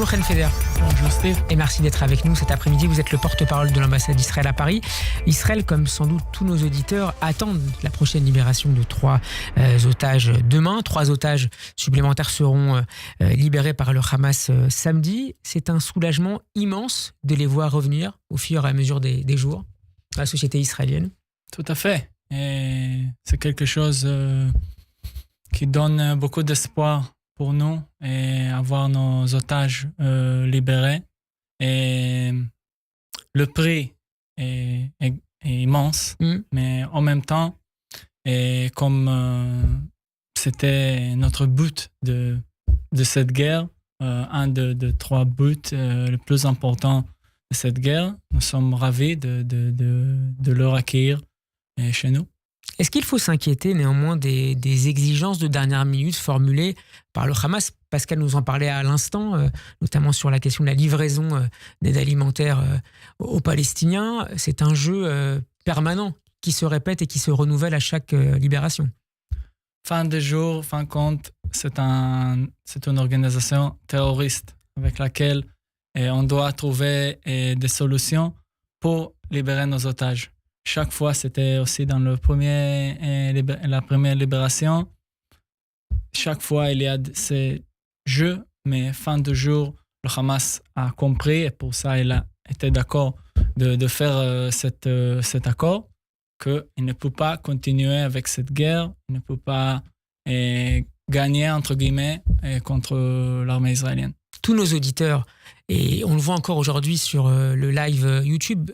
Bonjour Ren Feder. Bonjour Steve. Et merci d'être avec nous cet après-midi. Vous êtes le porte-parole de l'ambassade d'Israël à Paris. Israël, comme sans doute tous nos auditeurs, attendent la prochaine libération de 3 otages demain. 3 otages supplémentaires seront libérés par le Hamas samedi. C'est un soulagement immense de les voir revenir au fur et à mesure des jours dans la société israélienne. Tout à fait. Et c'est quelque chose qui donne beaucoup d'espoir pour nous et avoir nos otages libérés. Et le prix est immense, mais en même temps, et comme c'était notre but de cette guerre, un de 3 buts le plus important de cette guerre, nous sommes ravis de leur accueillir chez nous. Est-ce qu'il faut s'inquiéter néanmoins des exigences de dernière minute formulées par le Hamas ? Pascal nous en parlait à l'instant, notamment sur la question de la livraison d'aide alimentaire aux Palestiniens. C'est un jeu permanent qui se répète et qui se renouvelle à chaque libération. Fin de jour, fin compte, c'est une organisation terroriste avec laquelle on doit trouver des solutions pour libérer nos otages. Chaque fois, c'était aussi dans la première libération. Chaque fois, il y a ces jeux, mais fin de jour, le Hamas a compris et pour ça, il a été d'accord de faire cet accord, qu'il ne peut pas continuer avec cette guerre, il ne peut pas gagner, entre guillemets, contre l'armée israélienne. Tous nos auditeurs, et on le voit encore aujourd'hui sur le live YouTube,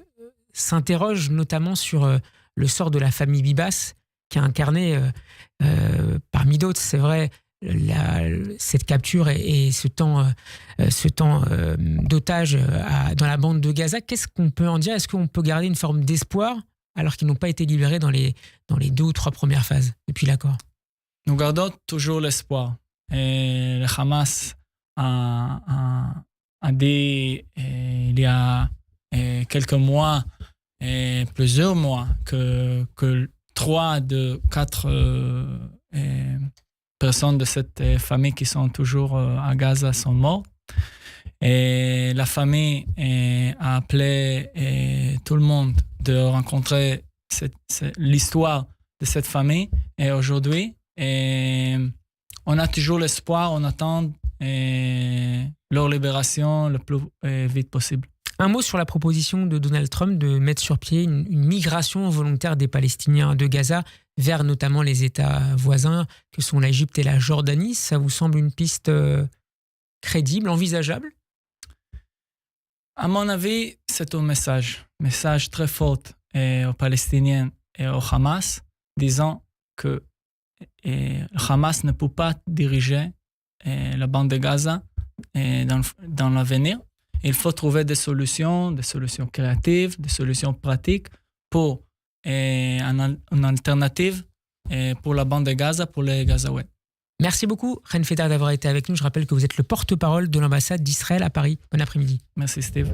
s'interroge notamment sur le sort de la famille Bibas, qui a incarné, parmi d'autres, c'est vrai, cette capture et ce temps d'otage dans la bande de Gaza. Qu'est-ce qu'on peut en dire ? Est-ce qu'on peut garder une forme d'espoir alors qu'ils n'ont pas été libérés dans les 2 ou 3 premières phases depuis l'accord ? Nous gardons toujours l'espoir. Et le Hamas a dit il y a quelques mois, plusieurs mois, que 3 de 4 personnes de cette famille qui sont toujours à Gaza sont mortes. Et la famille a appelé tout le monde de rencontrer l'histoire de cette famille. Et aujourd'hui, on a toujours l'espoir, on attend leur libération le plus vite possible. Un mot sur la proposition de Donald Trump de mettre sur pied une migration volontaire des Palestiniens de Gaza vers notamment les États voisins que sont l'Égypte et la Jordanie. Ça vous semble une piste crédible, envisageable ? À mon avis, c'est un message très fort aux Palestiniens et au Hamas, disant que le Hamas ne peut pas diriger la bande de Gaza dans l'avenir. Il faut trouver des solutions créatives, des solutions pratiques pour une alternative pour la bande de Gaza, pour les Gazaouais. Merci beaucoup, Ren Feder, d'avoir été avec nous. Je rappelle que vous êtes le porte-parole de l'ambassade d'Israël à Paris. Bon après-midi. Merci, Steve.